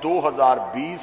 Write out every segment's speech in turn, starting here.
2020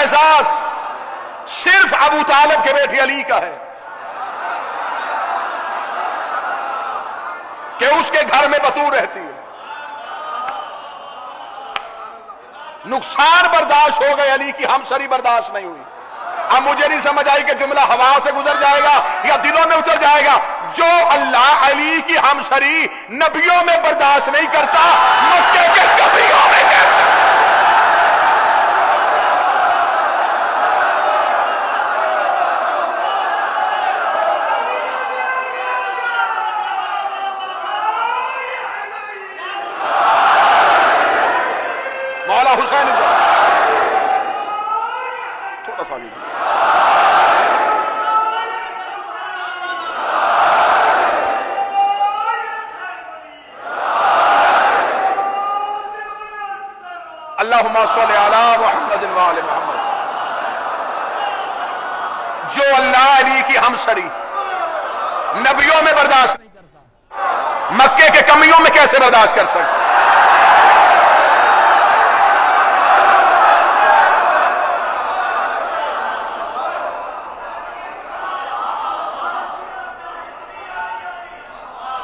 اعزاز صرف ابو طالب کے بیٹے علی کا ہے کہ اس کے گھر میں بطور رہتی ہے. نقصان برداشت ہو گئے، علی کی ہمسری برداشت نہیں ہوئی. اب مجھے نہیں سمجھ آئی کہ جملہ ہوا سے گزر جائے گا یا دلوں میں اتر جائے گا. جو اللہ علی کی ہمسری نبیوں میں برداشت نہیں کرتا، مکے کے کبیوں میں کیسے؟ مولا حسین تھوڑا سا لیجیے. اللہم صلی علی محمد وآل محمد. جو اللہ علی کی ہمسری نبیوں میں برداشت نہیں کرتا، مکے کے کمیوں میں کیسے برداشت کر سکتا؟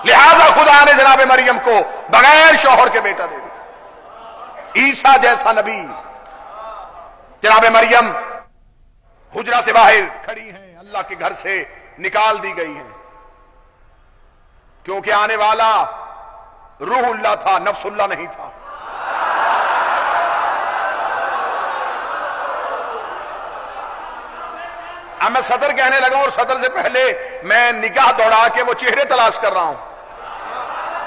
لہذا خدا نے جناب مریم کو بغیر شوہر کے بیٹا دے دیا. عیسیٰ جیسا نبی، جناب مریم حجرہ سے باہر کھڑی ہیں، اللہ کے گھر سے نکال دی گئی ہیں، کیونکہ آنے والا روح اللہ تھا، نفس اللہ نہیں تھا. اب میں صدر کہنے لگا اور صدر سے پہلے میں نگاہ دوڑا کے وہ چہرے تلاش کر رہا ہوں.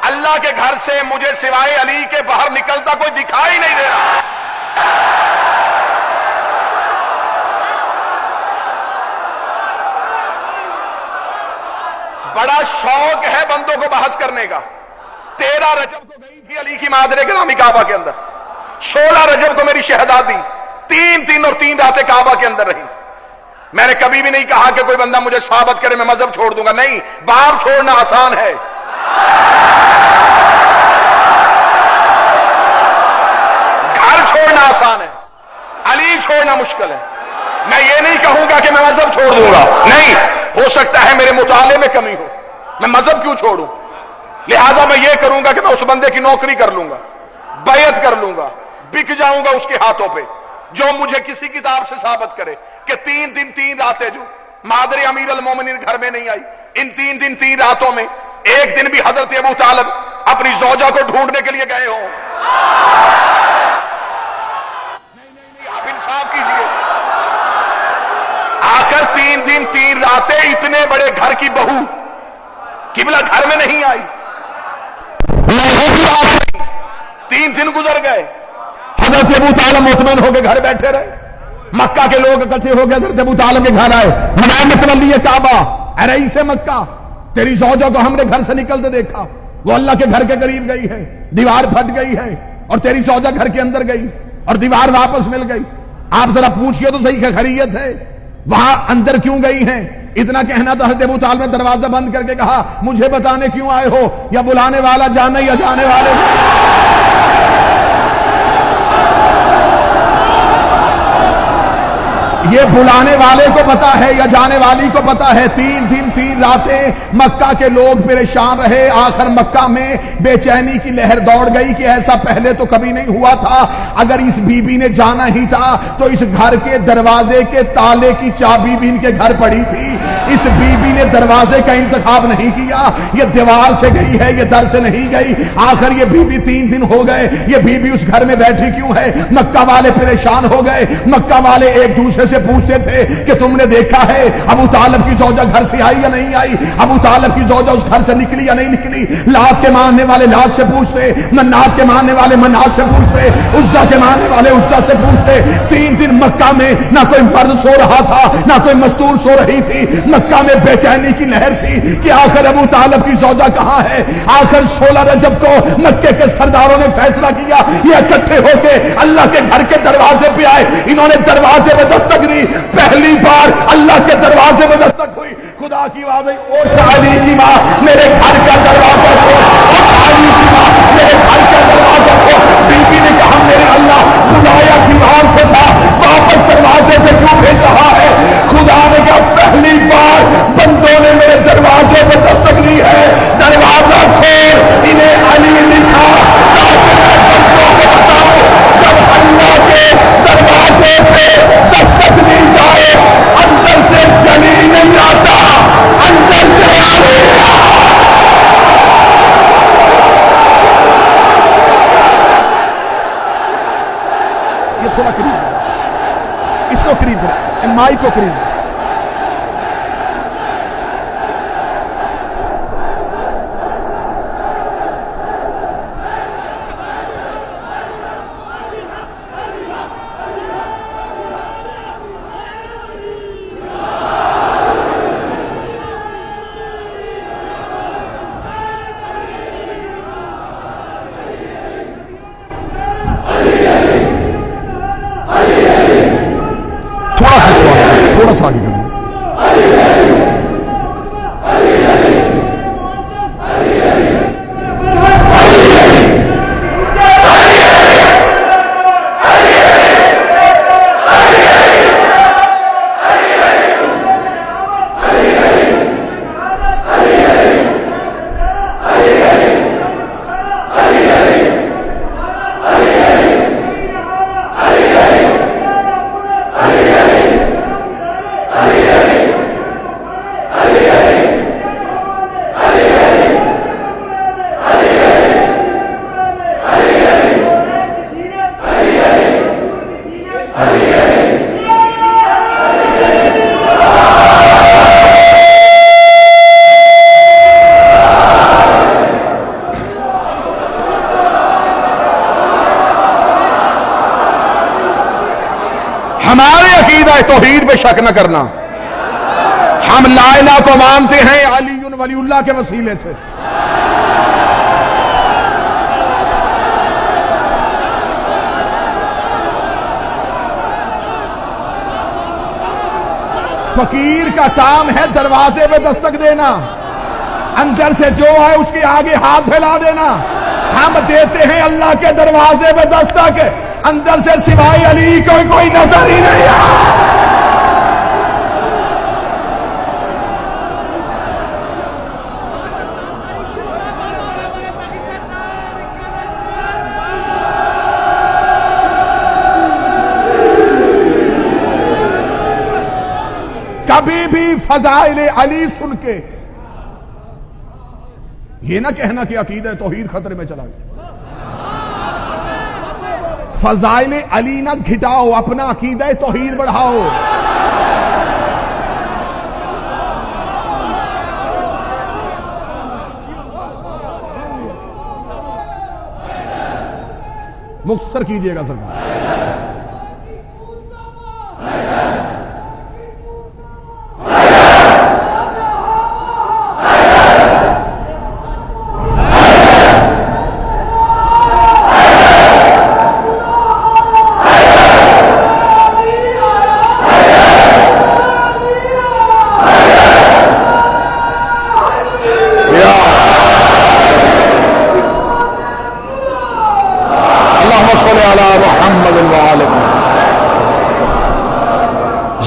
اللہ کے گھر سے مجھے سوائے علی کے باہر نکلتا کوئی دکھائی نہیں دے رہا. بڑا شوق ہے بندوں کو بحث کرنے کا. 13 رجب کو گئی تھی علی کی مادر گرامی کعبہ کے اندر، 16 رجب کو میری شہادت دی، 3 دن اور 3 راتیں کعبہ کے اندر رہی. میں نے کبھی بھی نہیں کہا کہ کوئی بندہ مجھے ثابت کرے میں مذہب چھوڑ دوں گا. نہیں، باپ چھوڑنا آسان ہے، گھر چھوڑنا آسان ہے، علی چھوڑنا مشکل ہے. میں یہ نہیں کہوں گا کہ میں مذہب چھوڑ دوں گا، نہیں، ہو سکتا ہے میرے مطالعے میں کمی ہو، میں مذہب کیوں چھوڑوں؟ لہذا میں یہ کروں گا کہ میں اس بندے کی نوکری کر لوں گا، بیعت کر لوں گا، بک جاؤں گا اس کے ہاتھوں پہ، جو مجھے کسی کتاب سے ثابت کرے کہ 3 دن 3 راتیں جو مادر امیر المومنین گھر میں نہیں آئی، ان 3 دن 3 راتوں میں ایک دن بھی حضرت ابو طالب اپنی زوجہ کو ڈھونڈنے کے لیے گئے ہوں. نہیں، آپ انصاف کیجئے. آخر 3 دن 3 راتیں اتنے بڑے گھر کی بہو قبلہ گھر میں نہیں آئی. 3 دن گزر گئے، حضرت ابو طالب مطمئن ہو کے گھر بیٹھے رہے. مکہ کے لوگ اکٹھے ہو گئے، حضرت ابو طالب کے گھر آئے. متولی کعبہ، اے رئیس مکہ، تیری زوجہ کو ہم نے گھر سے نکلتے دیکھا، وہ اللہ کے گھر کے قریب گئی ہے، دیوار پھٹ گئی ہے، اور تیری زوجہ گھر کے اندر گئی اور دیوار واپس مل گئی. آپ ذرا پوچھئے تو صحیح کہ خیریت ہے، وہاں اندر کیوں گئی ہیں؟ اتنا کہنا تو حضرت ابو طالب نے دروازہ بند کر کے کہا مجھے بتانے کیوں آئے ہو، یا بلانے والا جانے یا جانے والے. یہ بلانے والے کو پتا ہے یا جانے والی کو پتا ہے. 3 دن 3 راتیں مکہ کے لوگ پریشان رہے. آخر مکہ میں بے چینی کی لہر دوڑ گئی کہ ایسا پہلے تو کبھی نہیں ہوا تھا. اگر اس بی بی نے جانا ہی تھا تو اس گھر کے دروازے کے تالے کی چابی بھی ان کے گھر پڑی تھی. اس بی بی نے دروازے کا انتخاب نہیں کیا، یہ دیوار سے گئی ہے، یہ در سے نہیں گئی. آخر یہ بی بی 3 دن ہو گئے، یہ بی بی اس گھر میں بیٹھی کیوں ہے؟ مکہ والے پریشان ہو گئے. مکہ والے ایک دوسرے سے پوچھتے تھے کہ تم نے دیکھا ہے ابو طالب کی زوجہ گھر سے آئی یا نہیں آئی، ابو طالب کی زوجہ اس گھر سے نکلی یا نہیں نکلی. لات کے ماننے والے لات سے پوچھتے، منات کے ماننے والے منات سے پوچھتے، عزا کے ماننے والے عزا سے پوچھتے. 3 دن مکہ میں نہ کوئی مرد سو رہا تھا نہ کوئی مستور سو رہی تھی. مکہ میں بے چینی کی لہر تھی کہ آخر ابو طالب کی زوجہ کہاں ہے. آخر 16 رجب کو مکے کے سرداروں نے فیصلہ کیا، یہ اکٹھے ہو کے اللہ کے گھر کے دروازے پہ آئے. انہوں نے دروازے پہ دستک دی. پہلی بار اللہ کے دروازے میں دستک ہوئی. خدا کی آواز آئی، اٹھ علی کی ماں میرے گھر کا دروازہ کھول، اٹھ علی کی ماں میرے گھر کا دروازہ کھول. بی بی نے کہا میرے اللہ بلایا دیوار سے تھا، واپس دروازے تھوڑا قریب، اس کو قریب کریں، مائک کو قریب۔ تھوڑا سا آگے کریں۔ ہمارے عقیدہ توحید پہ شک نہ کرنا، ہم لا الہ کو مانتے ہیں علی ولی اللہ کے وسیلے سے۔ فقیر کا کام ہے دروازے پہ دستک دینا، اندر سے جو ہے اس کے آگے ہاتھ پھیلا دینا۔ ہم دیتے ہیں اللہ کے دروازے پہ دستک، اندر سے سوائے علی کوئی نظر ہی نہیں آیا۔ کبھی بھی فضائل علی سن کے یہ نہ کہنا کہ عقیدہ توحید خطرے میں چلا گیا۔ فضائل علی نہ گھٹاؤ، اپنا عقیدہ توحید بڑھاؤ۔ مختصر کیجئے گا سرکار۔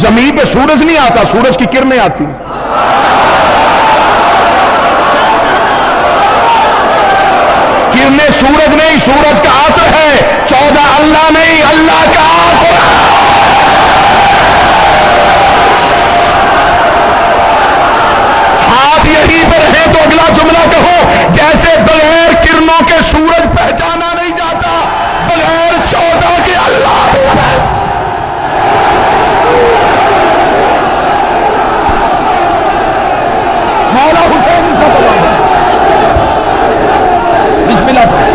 زمین پہ سورج نہیں آتا، سورج کی کرنیں آتی۔ کرنیں سورج نہیں، سورج کا اثر ہے، 14 اللہ نہیں، اللہ کا اثر ہے۔ ہاتھ یہیں پر ہے تو اگلا جملہ کہو، جیسے بغیر کرنوں کے سورج پہچانا نہیں جاتا، بغیر 14 کے اللہ بھی پہچانا۔ مولا حسین صاحب بسم اللہ صاحب۔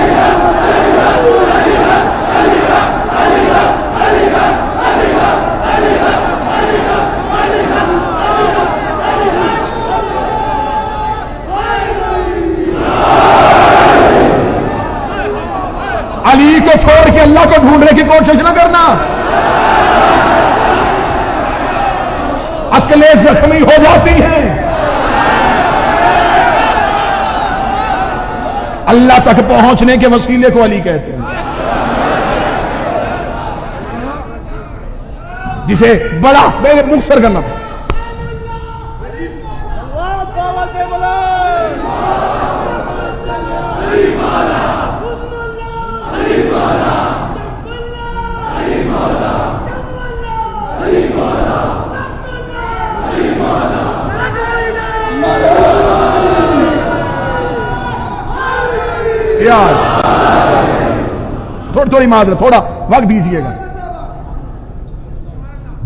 علی کو چھوڑ کے اللہ کو ڈھونڈنے کی کوشش نہ کرنا، عقلیں زخمی ہو جاتی ہیں۔ اللہ تک پہنچنے کے وسیلے کو علی کہتے ہیں، جسے بڑا مختصر کرنا پڑتا۔ تھوڑی معذرت، تھوڑا وقت دیجئے گا۔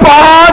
5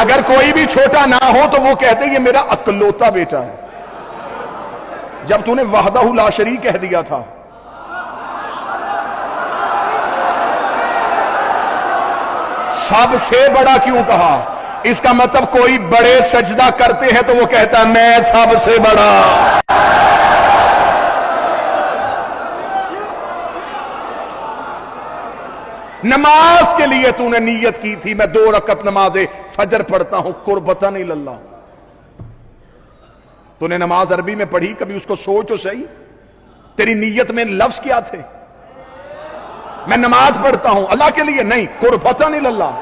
اگر کوئی بھی چھوٹا نہ ہو تو وہ کہتے یہ میرا اکلوتا بیٹا ہے. جب تو نے وحدہ لا شریک کہہ دیا تھا، سب سے بڑا کیوں کہا؟ اس کا مطلب کوئی بڑے سجدہ کرتے ہیں تو وہ کہتا ہے میں سب سے بڑا. نماز کے لیے تو نے نیت کی تھی میں 2 رکعت نماز فجر پڑھتا ہوں قربتاً اللہ. تو نے نماز عربی میں پڑھی، کبھی اس کو سوچو صحیح، تیری نیت میں لفظ کیا تھے؟ میں نماز پڑھتا ہوں اللہ کے لیے نہیں، قربتاً اللہ.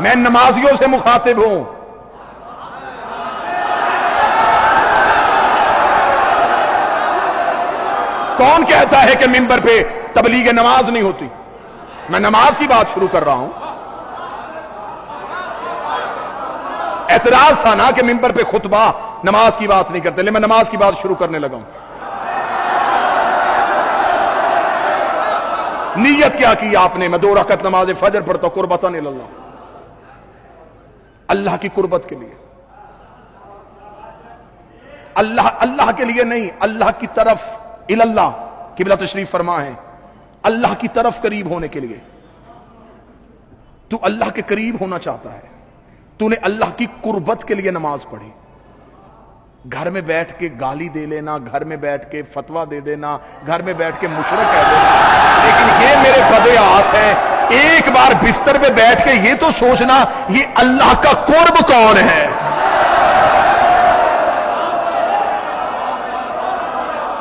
میں نمازیوں سے مخاطب ہوں. کون کہتا ہے کہ منبر پہ تبلیغ نماز نہیں ہوتی؟ میں نماز کی بات شروع کر رہا ہوں. اعتراض تھا نا کہ منبر پہ خطبہ نماز کی بات نہیں کرتے، لیکن میں نماز کی بات شروع کرنے لگا ہوں. نیت کیا کی آپ نے؟ میں 2 رکعت نماز فجر پڑھتا ہوں قربتاً اللہ، اللہ کی قربت کے لیے. اللہ کے لیے نہیں، اللہ کی طرف اللہ قبلہ تشریف فرما ہے، اللہ کی طرف قریب ہونے کے لیے. تو اللہ کے قریب ہونا چاہتا ہے، تو نے اللہ کی قربت کے لیے نماز پڑھی. گھر میں بیٹھ کے گالی دے لینا، گھر میں بیٹھ کے فتویٰ دے دینا، گھر میں بیٹھ کے مشرک کہہ دینا، لیکن یہ میرے بدعات ہیں. ایک بار بستر پہ بیٹھ کے یہ تو سوچنا یہ اللہ کا قرب کون ہے.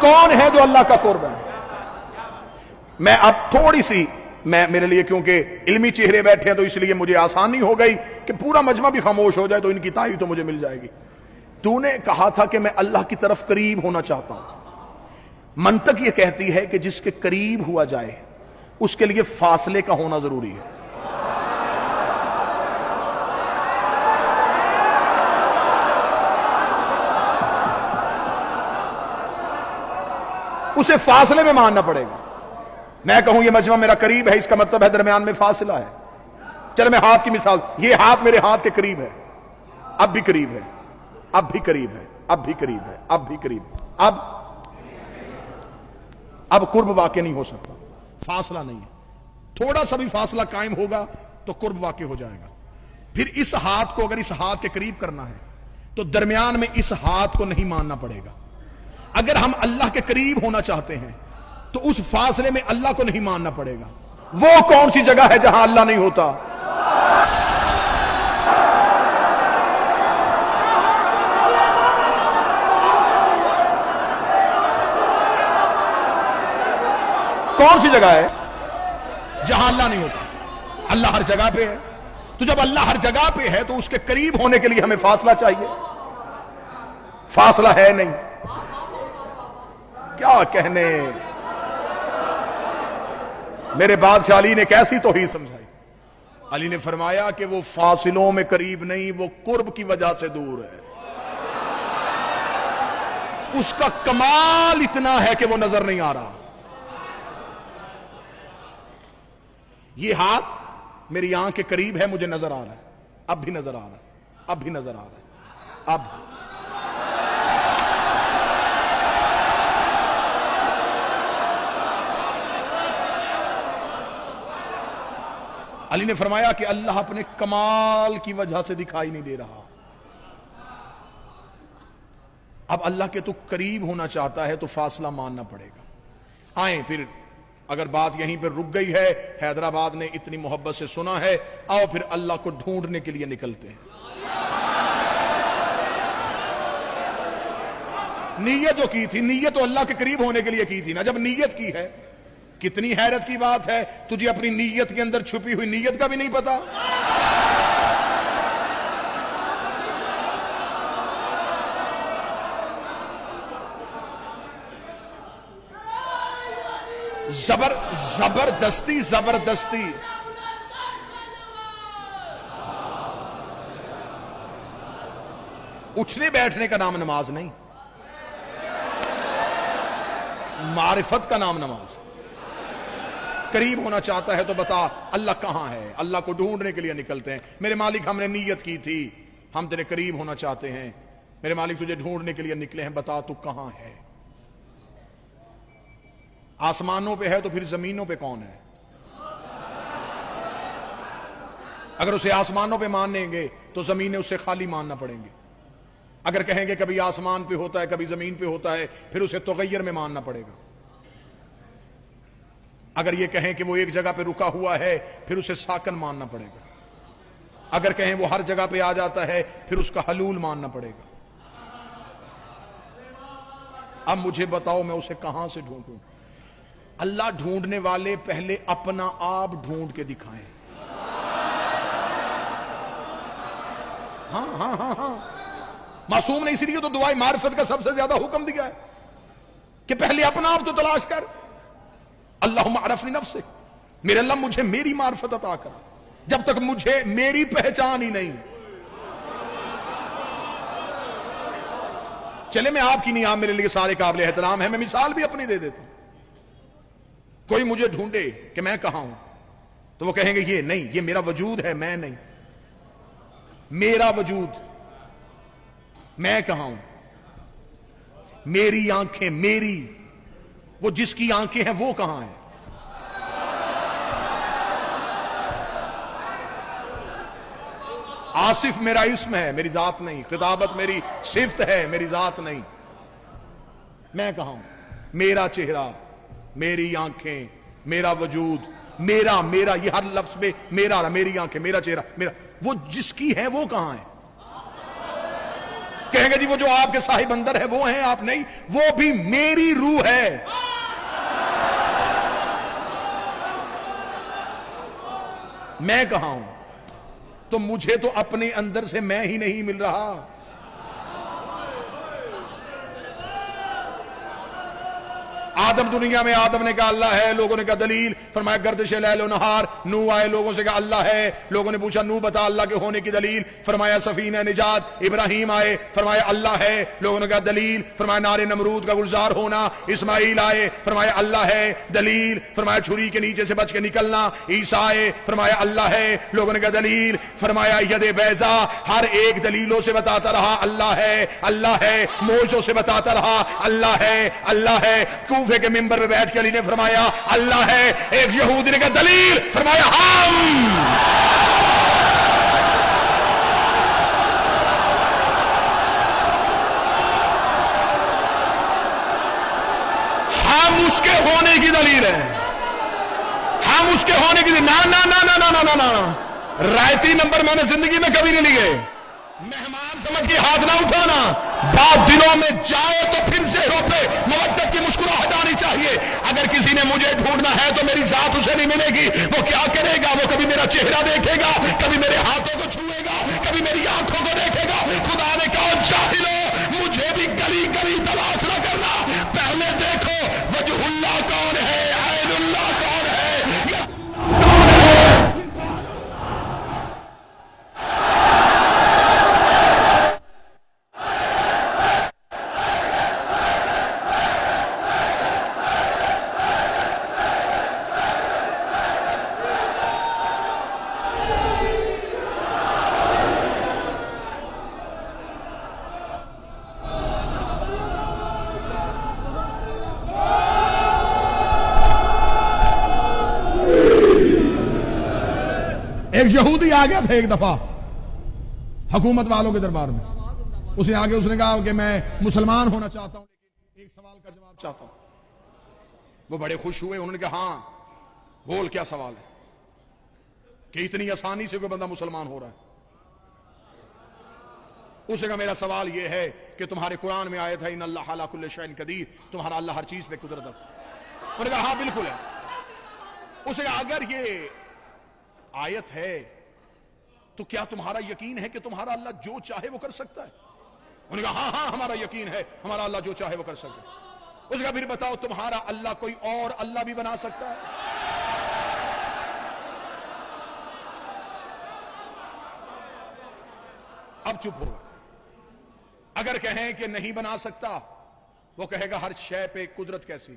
کون ہے جو اللہ کا قرب ہے؟ میں اب تھوڑی سی میرے لیے کیونکہ علمی چہرے بیٹھے ہیں تو اس لیے مجھے آسانی ہو گئی کہ پورا مجمع بھی خاموش ہو جائے تو ان کی تائید تو مجھے مل جائے گی. تو نے کہا تھا کہ میں اللہ کی طرف قریب ہونا چاہتا ہوں. منطق یہ کہتی ہے کہ جس کے قریب ہوا جائے اس کے لیے فاصلے کا ہونا ضروری ہے. اسے فاصلے میں ماننا پڑے گا. میں کہوں یہ مجمع میرا قریب ہے، اس کا مطلب ہے درمیان میں فاصلہ ہے. چلے میں ہاتھ کی مثال، یہ ہاتھ میرے ہاتھ کے قریب ہے، اب بھی قریب ہے، اب بھی قریب ہے، اب بھی قریب ہے، اب بھی قریب ہے. اب قرب واقع نہیں ہو سکتا، فاصلہ نہیں ہے. تھوڑا سا بھی فاصلہ قائم ہوگا تو قرب واقع ہو جائے گا. پھر اس ہاتھ کو اگر اس ہاتھ کے قریب کرنا ہے تو درمیان میں اس ہاتھ کو نہیں ماننا پڑے گا. اگر ہم اللہ کے قریب ہونا چاہتے ہیں تو اس فاصلے میں اللہ کو نہیں ماننا پڑے گا. وہ کون سی جگہ ہے جہاں اللہ نہیں ہوتا؟ کون سی جگہ ہے جہاں اللہ نہیں ہوتا؟ اللہ ہر جگہ پہ ہے. تو جب اللہ ہر جگہ پہ ہے تو اس کے قریب ہونے کے لیے ہمیں فاصلہ چاہیے. فاصلہ ہے نہیں. کیا کہنے، میرے بادشاہ علی نے کیسی توحید سمجھائی. علی نے فرمایا کہ وہ فاصلوں میں قریب نہیں، وہ قرب کی وجہ سے دور ہے. اس کا کمال اتنا ہے کہ وہ نظر نہیں آ رہا. یہ ہاتھ میری آنکھ کے قریب ہے، مجھے نظر آ رہا ہے، اب بھی نظر آ رہا ہے، اب بھی نظر آ رہا ہے. اب علی نے فرمایا کہ اللہ اپنے کمال کی وجہ سے دکھائی نہیں دے رہا. اب اللہ کے تو قریب ہونا چاہتا ہے تو فاصلہ ماننا پڑے گا. آئیں پھر، اگر بات یہیں پر رک گئی ہے، حیدرآباد نے اتنی محبت سے سنا ہے، آؤ پھر اللہ کو ڈھونڈنے کے لیے نکلتے ہیں. نیت جو کی تھی، نیت تو اللہ کے قریب ہونے کے لیے کی تھی نا. جب نیت کی ہے، کتنی حیرت کی بات ہے، تجھے اپنی نیت کے اندر چھپی ہوئی نیت کا بھی نہیں پتا. زبردستی اٹھنے بیٹھنے کا نام نماز نہیں، معرفت کا نام نماز. قریب ہونا چاہتا ہے تو بتا اللہ کہاں ہے. اللہ کو ڈھونڈنے کے لیے نکلتے ہیں. میرے مالک ہم نے نیت کی تھی, ہم تیرے قریب ہونا چاہتے ہیں. میرے مالک تجھے ڈھونڈنے کے لیے نکلے ہیں, بتا تو کہاں ہے. آسمانوں پہ ہے تو پھر زمینوں پہ کون ہے؟ اگر اسے آسمانوں پہ مانیں گے تو زمینیں اس سے خالی ماننا پڑیں گے. اگر کہیں گے کبھی آسمان پہ ہوتا ہے کبھی زمین پہ ہوتا ہے, پھر اسے تغیر میں ماننا پڑے گا. اگر یہ کہیں کہ وہ ایک جگہ پہ رکا ہوا ہے پھر اسے ساکن ماننا پڑے گا. اگر کہیں وہ ہر جگہ پہ آ جاتا ہے پھر اس کا حلول ماننا پڑے گا. اب مجھے بتاؤ میں اسے کہاں سے ڈھونڈوں؟ اللہ ڈھونڈنے والے پہلے اپنا آپ ڈھونڈ کے دکھائیں. ہاں ہاں ہاں ہاں معصوم نے اسی لیے تو دعائے معرفت کا سب سے زیادہ حکم دیا ہے کہ پہلے اپنا آپ تو تلاش کر. اللہم عرفنی نفسک, میرے اللہ مجھے میری معرفت عطا کر. جب تک مجھے میری پہچان ہی نہیں, چلے میں آپ کی نہیں, آپ میرے لیے سارے قابل احترام ہیں, میں مثال بھی اپنی دے دیتا ہوں. کوئی مجھے ڈھونڈے کہ میں کہاں ہوں تو وہ کہیں گے یہ نہیں, یہ میرا وجود ہے, میں نہیں. میرا وجود, میں کہاں ہوں, میری آنکھیں, میری, وہ جس کی آنکھیں ہیں وہ کہاں ہیں؟ آصف میرا اسم ہے, میری ذات نہیں. خطابت میری صفت ہے, میری ذات نہیں. میں کہاں ہوں؟ میرا چہرہ, میری آنکھیں, میرا وجود, میرا, میرا, یہ ہر لفظ میں میرا, میری آنکھیں, میرا چہرہ, میرا, وہ جس کی ہے وہ کہاں ہے؟ کہیں گے جی وہ جو آپ کے صاحب اندر ہے وہ ہیں, آپ نہیں. وہ بھی میری روح ہے. میں کہاں ہوں؟ تو مجھے تو اپنے اندر سے میں ہی نہیں مل رہا. آدم دنیا میں آدم نے کہا اللہ ہے, لوگوں نے کہا دلیل, فرمایا گردش لیل و نہار. نو آئے, لوگوں سے کہا اللہ ہے, لوگوں نے پوچھا نو بتا اللہ کے ہونے کی دلیل, فرمایا سفینہ نجات. ابراہیم آئے, فرمایا اللہ ہے, لوگوں نے کہا دلیل, فرمایا نار نمرود کا گلزار ہونا. اسماعیل آئے, فرمایا اللہ ہے, دلیل, فرمایا چھری کے نیچے سے بچ کے نکلنا. عیسیٰ آئے, فرمایا اللہ ہے, لوگوں نے کہا دلیل, فرمایا ید بیضا. ہر ایک دلیلوں سے بتاتا رہا اللہ ہے, اللہ ہے, موجوں سے بتاتا رہا اللہ ہے, اللہ ہے. کوفے کے منبر پہ بیٹھ کے علی نے فرمایا اللہ ہے. ایک یہودی نے کہا دلیل, فرمایا ہم اس کے ہونے کی دلیل ہے, ہم اس کے ہونے کی دلیل. نا نا نا نا نا نا نا نا, رائتی نمبر میں نے زندگی میں کبھی نہیں لیے. مہمان سمجھ کے ہاتھ نہ اٹھانا. بات دلوں میں جائے تو پھر چہروں پہ مودت کی مسکراہٹ آنی چاہیے. اگر کسی نے مجھے ڈھونڈنا ہے تو میری ذات اسے نہیں ملے گی. وہ کیا کرے گا؟ وہ کبھی میرا چہرہ دیکھے گا, کبھی میرے ہاتھوں کو چھوئے گا, کبھی میری آنکھوں کو دیکھے گا. خدا نے کہا جاہلو, مجھے بھی گلی گلی تلاش نہ کرنا, پہلے دیکھو وجہ اللہ کون ہے, عین اللہ کون ہے. ایک یہودی آ گیا تھا ایک دفعہ حکومت والوں کے دربار میں. اسے آگے اس نے کہا کہ میں مسلمان ہونا چاہتا ہوں لیکن ایک سوال کا جواب چاہتا ہوں. وہ بڑے خوش ہوئے, انہوں نے کہا ہاں بول کیا سوال ہے کہ اتنی آسانی سے کوئی بندہ مسلمان ہو رہا ہے. اسے کہا میرا سوال یہ ہے کہ تمہارے قرآن میں آیا تھا ان اللہ علی کل شیء قدیر, تمہارا اللہ ہر چیز پہ قدرت ہے. انہوں نے کہا ہاں بالکل ہے. اسے کہا اگر یہ آیت ہے تو کیا تمہارا یقین ہے کہ تمہارا اللہ جو چاہے وہ کر سکتا ہے؟ انہوں نے کہا ہاں ہاں ہمارا یقین ہے, ہمارا اللہ جو چاہے وہ کر سکتا ہے. اس کا پھر بتاؤ تمہارا اللہ کوئی اور اللہ بھی بنا سکتا ہے؟ اب چپ ہوگا. اگر کہیں کہ نہیں بنا سکتا, وہ کہے گا ہر شے پہ قدرت کیسی,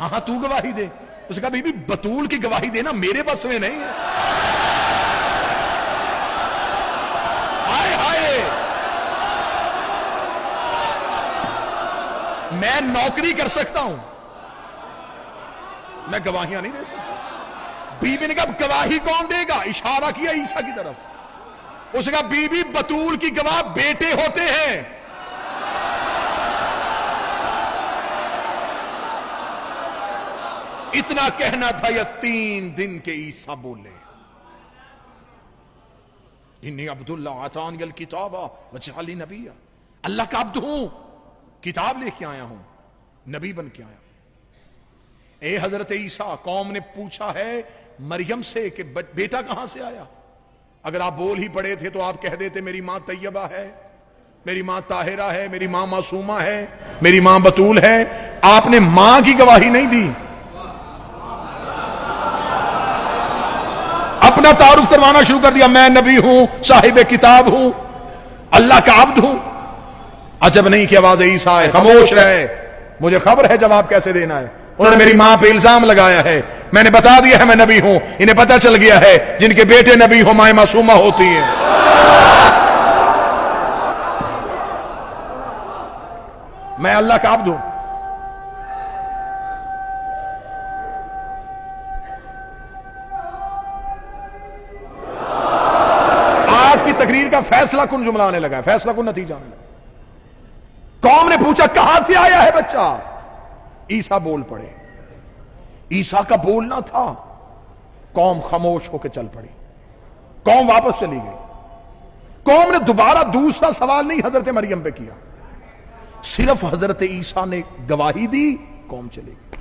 ہاں تو گواہی دے. اس نے کہا بی بی بطول کی گواہی دینا میرے بس میں نہیں ہے. ہائے ہائے، میں نوکری کر سکتا ہوں، میں گواہیاں نہیں دے سکتا. بی بی نے کہا گواہی کون دے گا؟ اشارہ کیا عیسیٰ کی طرف. اس نے کہا بی بی بطول کی گواہ بیٹے ہوتے ہیں. اتنا کہنا تھا یا 3 دن کے عیسیٰ بولے انی عبداللہ آتانی الکتاب وجعلنی نبیا، اللہ کا عبد ہوں، کتاب لے کے آیا ہوں، نبی بن کے آیا ہوں. اے حضرت عیسیٰ، قوم نے پوچھا ہے مریم سے کہ بیٹا کہاں سے آیا؟ اگر آپ بول ہی پڑے تھے تو آپ کہہ دیتے میری ماں طیبہ ہے، میری ماں طاہرہ ہے، میری ماں معصومہ ہے، میری ماں بطول ہے. آپ نے ماں کی گواہی نہیں دی، اپنا تعارف کروانا شروع کر دیا، میں نبی ہوں، صاحب کتاب ہوں، اللہ کا عبد ہوں. عجب نہیں کہ آواز عیسیٰ ہے، خاموش رہے، مجھے خبر ہے جواب کیسے دینا ہے. انہوں نے میری ماں پہ الزام لگایا ہے، میں نے بتا دیا ہے میں نبی ہوں. انہیں پتا چل گیا ہے جن کے بیٹے نبی ہوں مائیں معصومہ ہوتی ہیں. میں اللہ کا عبد ہوں. آج کی تقریر کا فیصلہ کن جملہ آنے لگا ہے، فیصلہ کن نتیجہ آنے لگا. قوم نے پوچھا کہاں سے آیا ہے بچہ؟ عیسیٰ بول پڑے. عیسیٰ کا بولنا تھا، قوم خاموش ہو کے چل پڑی، قوم واپس چلی گئی. قوم نے دوبارہ دوسرا سوال نہیں حضرت مریم پہ کیا، صرف حضرت عیسیٰ نے گواہی دی، قوم چلی گئی.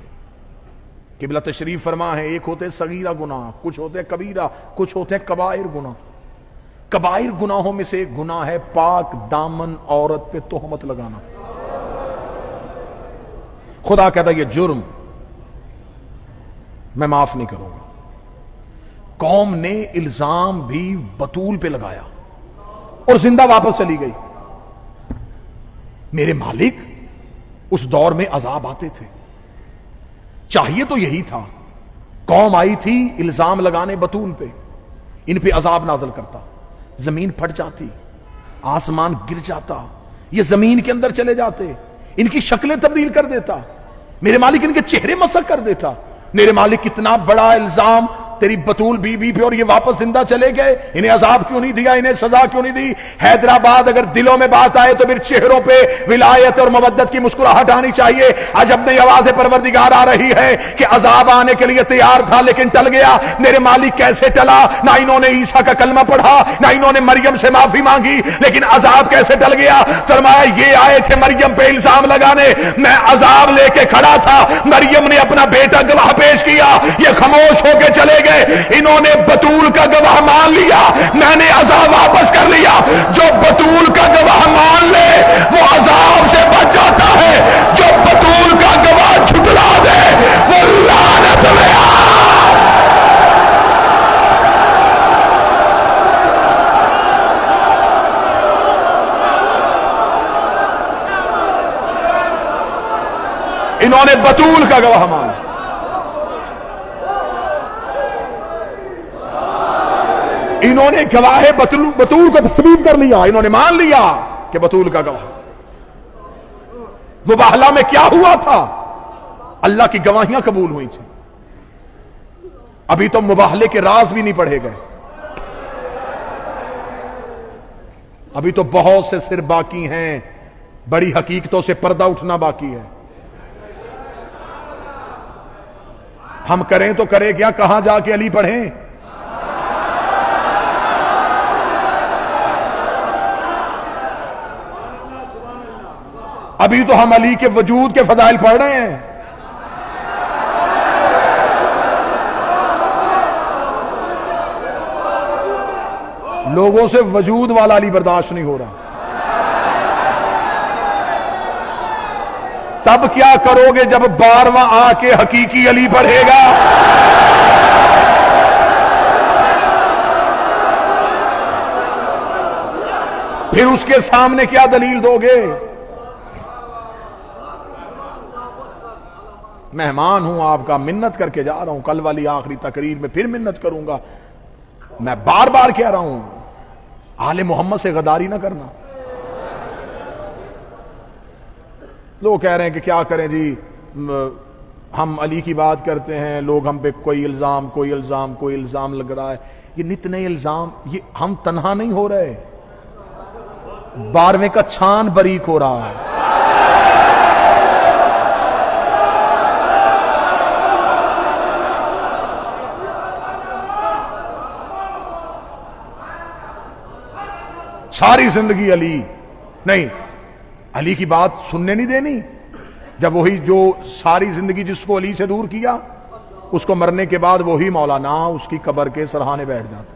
قبلہ تشریف فرما ہے، ایک ہوتے صغیرہ گناہ، کچھ ہوتے کبیرہ، کچھ ہوتے کبائر گناہ. کبائر گناہوں میں سے ایک گناہ ہے پاک دامن عورت پہ تہمت لگانا. خدا کہتا ہے یہ جرم میں معاف نہیں کروں گا. قوم نے الزام بھی بطول پہ لگایا اور زندہ واپس چلی گئی. میرے مالک، اس دور میں عذاب آتے تھے، چاہیے تو یہی تھا. قوم آئی تھی الزام لگانے بطول پہ، ان پہ عذاب نازل کرتا، زمین پھٹ جاتی، آسمان گر جاتا، یہ زمین کے اندر چلے جاتے، ان کی شکلیں تبدیل کر دیتا، میرے مالک ان کے چہرے مسخ کر دیتا. میرے مالک کتنا بڑا الزام تیری بطول بی بی پہ، اور یہ واپس زندہ چلے گئے، انہیں عذاب کیوں نہیں دیا، انہیں سزا کیوں نہیں دی؟ حیدرآباد اگر دلوں میں بات آئے تو پھر چہروں پہ ولایت اور مودت کی مسکراہٹ آنی چاہیے. عجب نہیں آواز پروردگار آ رہی ہے کہ عذاب آنے کے لیے تیار تھا لیکن ٹل گیا. میرے مالک کیسے ٹلا؟ نہ انہوں نے عیسیٰ کا کلمہ پڑھا، نہ انہوں نے مریم سے معافی مانگی، لیکن عذاب کیسے ٹل گیا؟ فرمایا یہ آئے تھے مریم پہ الزام لگانے، میں عذاب لے کے کھڑا تھا، مریم نے اپنا بیٹا گواہ پیش کیا، یہ خاموش ہو کے چلے گئے. انہوں نے بطول کا گواہ مان لیا، میں نے عذاب واپس کر لیا. جو بطول کا گواہ مان لے وہ عذاب سے بچ جاتا ہے، جو بطول کا گواہ جھٹلا دے وہ لعنت میں انہوں نے بطول کا گواہ مان لیا. انہوں نے گواہ بطول کو تسلیم کر لیا، انہوں نے مان لیا کہ بطول کا گواہ. مباہلہ میں کیا ہوا تھا؟ اللہ کی گواہیاں قبول ہوئی تھی. ابھی تو مباہلے کے راز بھی نہیں پڑھے گئے، ابھی تو بہت سے سر باقی ہیں، بڑی حقیقتوں سے پردہ اٹھنا باقی ہے. ہم کریں تو کریں کیا؟ کہاں جا کے علی پڑھیں؟ ابھی تو ہم علی کے وجود کے فضائل پڑھ رہے ہیں. لوگوں سے وجود والا علی برداشت نہیں ہو رہا. تب کیا کرو گے جب 12واں آ کے حقیقی علی پڑھے گا؟ پھر اس کے سامنے کیا دلیل دو گے؟ مہمان ہوں آپ کا, منت کر کے جا رہا ہوں, کل والی آخری تقریر میں پھر منت کروں گا. میں بار بار کہہ رہا ہوں, آل محمد سے غداری نہ کرنا. لوگ کہہ رہے ہیں کہ کیا کریں جی, ہم علی کی بات کرتے ہیں, لوگ ہم پہ کوئی الزام لگ رہا ہے. یہ نت نئے الزام, یہ ہم تنہا نہیں ہو رہے, 12ویں کا چھان بریک ہو رہا ہے. ساری زندگی علی نہیں, علی کی بات سننے نہیں دینی. جب وہی جو ساری زندگی جس کو علی سے دور کیا, اس کو مرنے کے بعد وہی مولانا اس کی قبر کے سرہانے بیٹھ جاتا.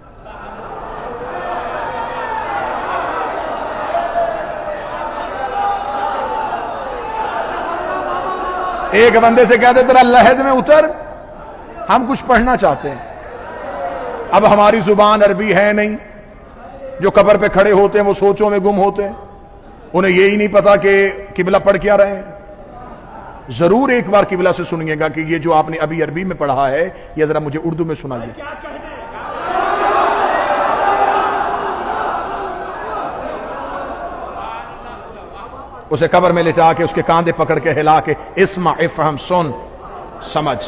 ایک بندے سے کہتے تیرا لحد میں اتر, ہم کچھ پڑھنا چاہتے ہیں. اب ہماری زبان عربی ہے نہیں, جو قبر پہ کھڑے ہوتے ہیں وہ سوچوں میں گم ہوتے ہیں, انہیں یہی نہیں پتا کہ قبلہ پڑھ کیا رہے ہیں. ضرور ایک بار قبلہ سے سنیے گا کہ یہ جو آپ نے ابھی عربی میں پڑھا ہے یہ ذرا مجھے اردو میں سنائیے. اسے قبر میں لٹا کے اس کے کاندھے پکڑ کے ہلا کے, اسمع افہم, سن سمجھ,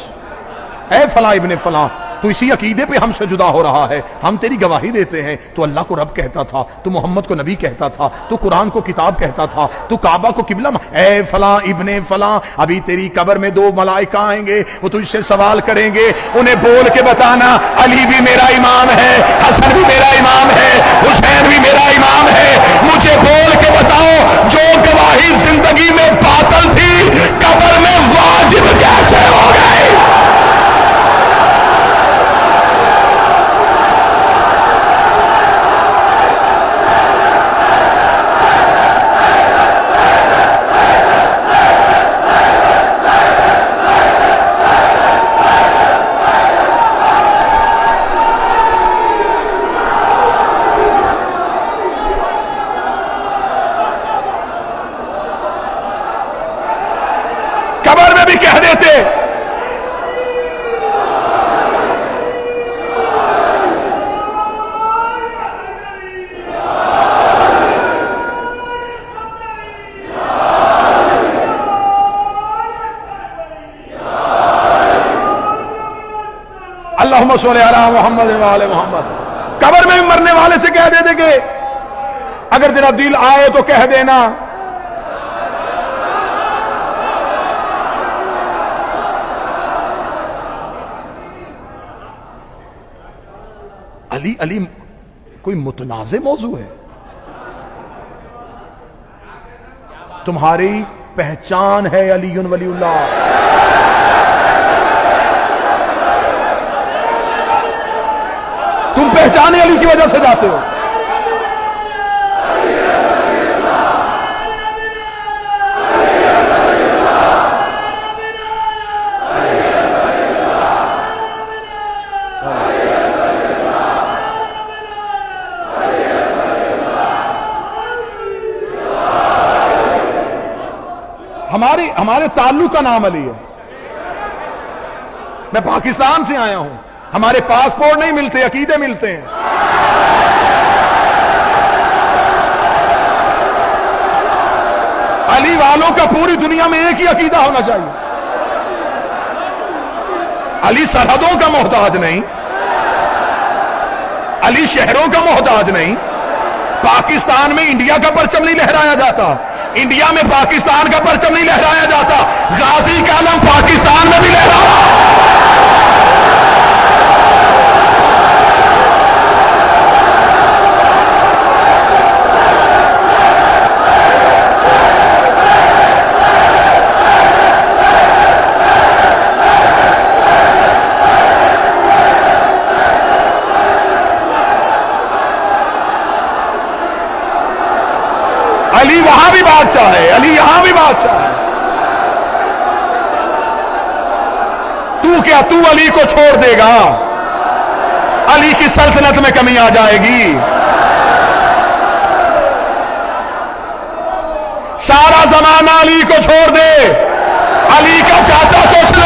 اے فلاں ابن فلاں, تو اسی عقیدے پہ ہم سے جدا ہو رہا ہے, ہم تیری گواہی دیتے ہیں. تو اللہ کو رب کہتا تھا, تو محمد کو نبی کہتا تھا, تو قرآن کو کتاب کہتا تھا, تو کعبہ کو قبلہ. اے فلاں ابن فلاں, ابھی تیری قبر میں 2 ملائکہ آئیں گے, وہ تجھ سے سوال کریں گے, انہیں بول کے بتانا علی بھی میرا امام ہے, حسن بھی میرا امام ہے, حسین بھی میرا امام ہے. مجھے بول کے بتاؤ جو گواہی زندگی میں باطل تھی قبر میں واجب کیسے ہو گئی؟ قبر میں بھی کہہ دیتے اللہم صلی علی محمد و آل محمد. قبر میں بھی مرنے والے سے کہہ دیتے کہ اگر تیرا دل آئے تو کہہ دینا علی. علی کوئی متنازع موضوع ہے؟ تمہاری پہچان ہے علی ولی اللہ. تم پہچانے علی کی وجہ سے جاتے ہو. ہمارے تعلق کا نام علی ہے. میں پاکستان سے آیا ہوں, ہمارے پاسپورٹ نہیں ملتے, عقیدے ملتے ہیں. علی والوں کا پوری دنیا میں ایک ہی عقیدہ ہونا چاہیے. علی سرحدوں کا محتاج نہیں, علی شہروں کا محتاج نہیں. پاکستان میں انڈیا کا پرچم نہیں لہرایا جاتا, انڈیا میں پاکستان کا پرچم نہیں لہرایا جاتا, غازی کا علم پاکستان میں بھی لہرایا. علی وہاں بھی بادشاہ ہے, علی یہاں بھی بادشاہ ہے. تو علی کو چھوڑ دے گا, علی کی سلطنت میں کمی آ جائے گی. سارا زمانہ علی کو چھوڑ دے, علی کا چاچا سوچ لے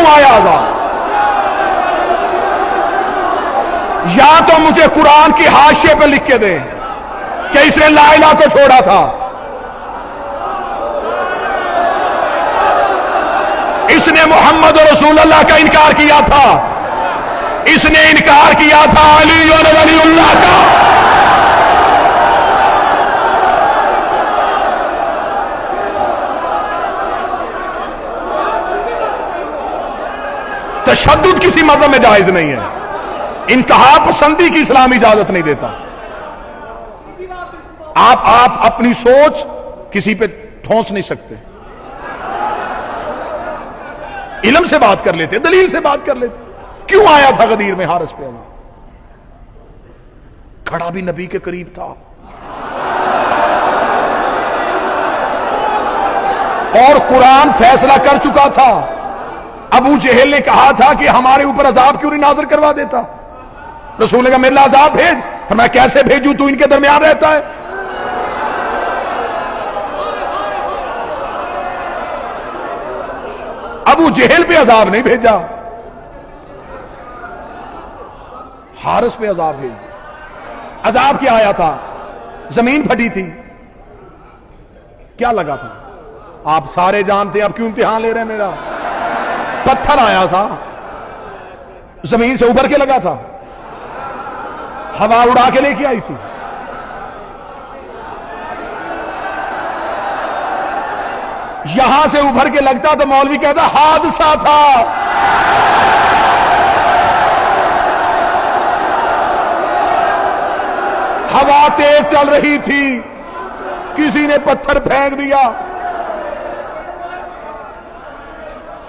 کیوں آیا عذاب؟ یا تو مجھے قرآن کی حاشیے پہ لکھ کے دیں کہ اس نے لا الہ کو چھوڑا تھا، اس نے محمد رسول اللہ کا انکار کیا تھا، اس نے انکار کیا تھا علی ولی اللہ کا۔ تشدد کسی مذہب میں جائز نہیں ہے، انتہا پسندی کی اسلام اجازت نہیں دیتا۔ آپ اپنی سوچ کسی پہ ٹھونس نہیں سکتے، علم سے بات کر لیتے، دلیل سے بات کر لیتے۔ کیوں آیا تھا غدیر میں حارث پہ عذاب؟ کھڑا بھی نبی کے قریب تھا، اور قرآن فیصلہ کر چکا تھا۔ ابو جہل نے کہا تھا کہ ہمارے اوپر عذاب کیوں نہیں نازل کروا دیتا؟ رسول نے کہا میرے لیے عذاب بھیج۔ میں کیسے بھیجوں، تو ان کے درمیان رہتا ہے۔ ابو جہل پہ عذاب نہیں بھیجا، حارث پہ عذاب بھیجا۔ عذاب کیا آیا تھا؟ زمین پھٹی تھی، کیا لگا تھا؟ آپ سارے جانتے ہیں، اب کیوں امتحان لے رہے ہیں میرا؟ پتھر آیا تھا، زمین سے ابھر کے لگا تھا، ہوا اڑا کے لے کے آئی تھی۔ یہاں سے ابھر کے لگتا تو مولوی کہتا حادثہ تھا۔ ہوا تیز چل رہی تھی، کسی نے پتھر پھینک دیا۔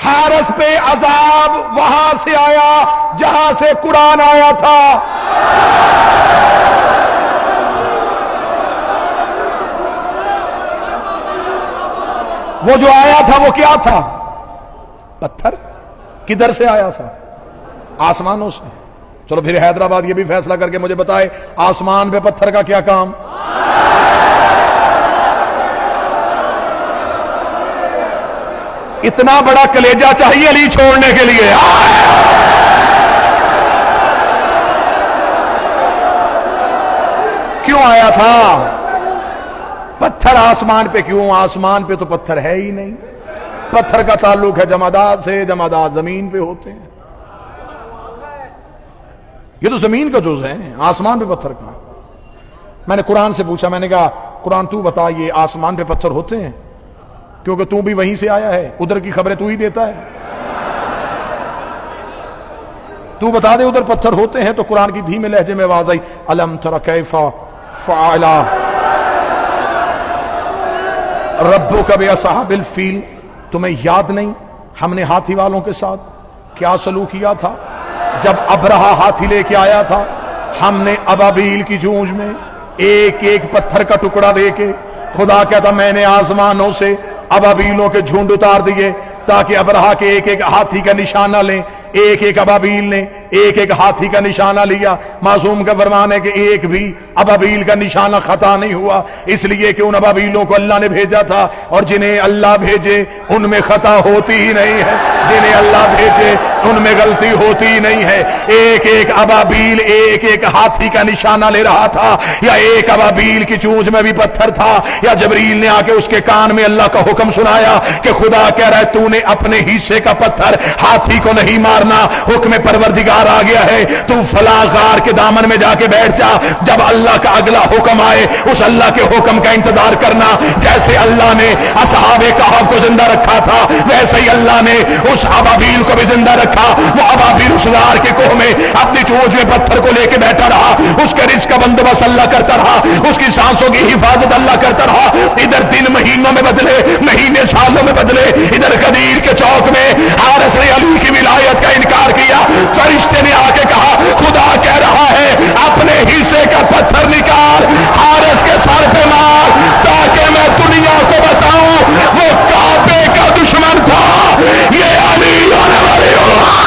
حارث پہ عذاب وہاں سے آیا جہاں سے قرآن آیا تھا۔ وہ جو آیا تھا وہ کیا تھا؟ پتھر۔ کدھر سے آیا تھا؟ آسمانوں سے۔ چلو پھر حیدرآباد یہ بھی فیصلہ کر کے مجھے بتائے آسمان پہ پتھر کا کیا کام؟ اتنا بڑا کلیجہ چاہیے علی چھوڑنے کے لیے۔ کیوں آیا تھا؟ پتھر آسمان پہ کیوں؟ آسمان پہ تو پتھر ہے ہی نہیں۔ پتھر کا تعلق ہے جمادات سے، جمادات زمین پہ ہوتے ہیں۔ یہ تو زمین کا جز ہے، آسمان پہ پتھر کا۔ میں نے قرآن سے پوچھا، میں نے کہا قرآن تو بتا یہ آسمان پہ پتھر ہوتے ہیں؟ کیونکہ تو بھی وہیں سے آیا ہے، ادھر کی خبریں تو ہی دیتا ہے، تو بتا دے ادھر پتھر ہوتے ہیں۔ تو قرآن کی دھیمے لہجے میں آواز آئی الم تر کیف فعل ربک باصحاب الفیل، تمہیں یاد نہیں ہم نے ہاتھی والوں کے ساتھ کیا سلوک کیا تھا؟ جب ابرہا ہاتھی لے کے آیا تھا، ہم نے ابابیل کی جونج میں ایک ایک پتھر کا ٹکڑا دے کے، خدا کہتا میں نے آسمانوں سے ابابیلوں کے جھنڈ اتار دیے تاکہ ابرہا کے ایک ایک ہاتھی کا نشانہ لیں۔ ایک ایک ابابیل نے ایک ایک ہاتھی کا نشانہ لیا۔ معصوم کا فرمان ہے کہ ایک بھی ابابیل کا نشانہ خطا نہیں ہوا، اس لیے کہ ان ابابیلوں کو اللہ نے بھیجا تھا، اور جنہیں اللہ بھیجے ان میں خطا ہوتی ہی نہیں ہے، جنہیں اللہ بھیجے ان میں غلطی ہوتی ہی نہیں ہے۔ ایک ایک ابابیل ایک ایک ہاتھی کا نشانہ لے رہا تھا، یا ایک ابابیل کی چونچ میں بھی پتھر تھا، یا جبریل نے آ کے اس کے کان میں اللہ کا حکم سنایا کہ خدا کہہ رہا ہے تو نے اپنے حصے کا پتھر ہاتھی کو نہیں مارنا، حکم پروردگار آ گیا ہے، تو فلاں غار کے دامن میں جا کے بیٹھ جا، جب اللہ کا اگلا حکم آئے اس اللہ کے حکم کا انتظار کرنا۔ جیسے اللہ نے اصحاب کہف کو زندہ رکھا تھا، ویسے ہی اللہ نے اس ابابیل کو بھی زندہ رکھا۔ وہ ابابیل اس غار کے کوہ میں اپنی چونچ میں پتھر کو لے کے بیٹھا رہا، اس کے رزق کا بندوبست اللہ کرتا رہا، اس کی سانسوں کی حفاظت اللہ کرتا رہا۔ ادھر دن مہینوں میں بدلے، مہینے سالوں میں بدلے، ادھر غدیر کے چوک میں حارث نے علی کی ولایت کا انکار کیا، فرشتے نے آ کے کہا خدا کہہ رہا ہے اپنے حصے کا پتھر نکال، حارث کے سر پہ مار، تاکہ میں دنیا کو بتاؤں وہ کعبے کا دشمن تھا، یہ علی ولی اللہ۔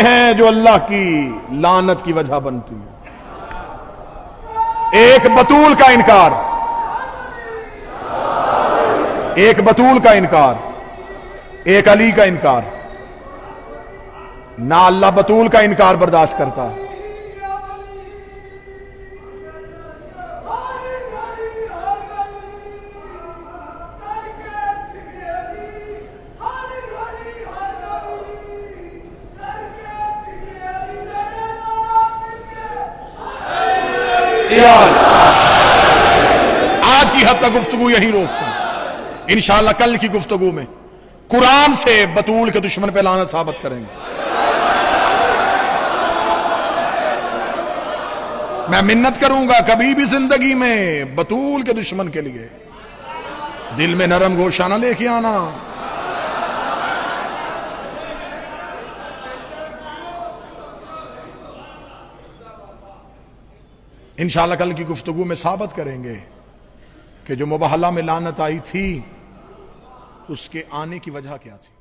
ہیں جو اللہ کی لعنت کی وجہ بنتی ہے. ایک بطول کا انکار, ایک بطول کا انکار, ایک علی کا انکار. نہ اللہ بطول کا انکار برداشت کرتا. آج کی حد تک گفتگو یہی روکتا ہوں. انشاءاللہ کل کی گفتگو میں قرآن سے بطول کے دشمن پہ لعنت ثابت کریں گے. میں منت کروں گا کبھی بھی زندگی میں بطول کے دشمن کے لیے دل میں نرم گوشہ نہ لے کے آنا. انشاءاللہ کل کی گفتگو میں ثابت کریں گے کہ جو مباہلہ میں لعنت آئی تھی اس کے آنے کی وجہ کیا تھی.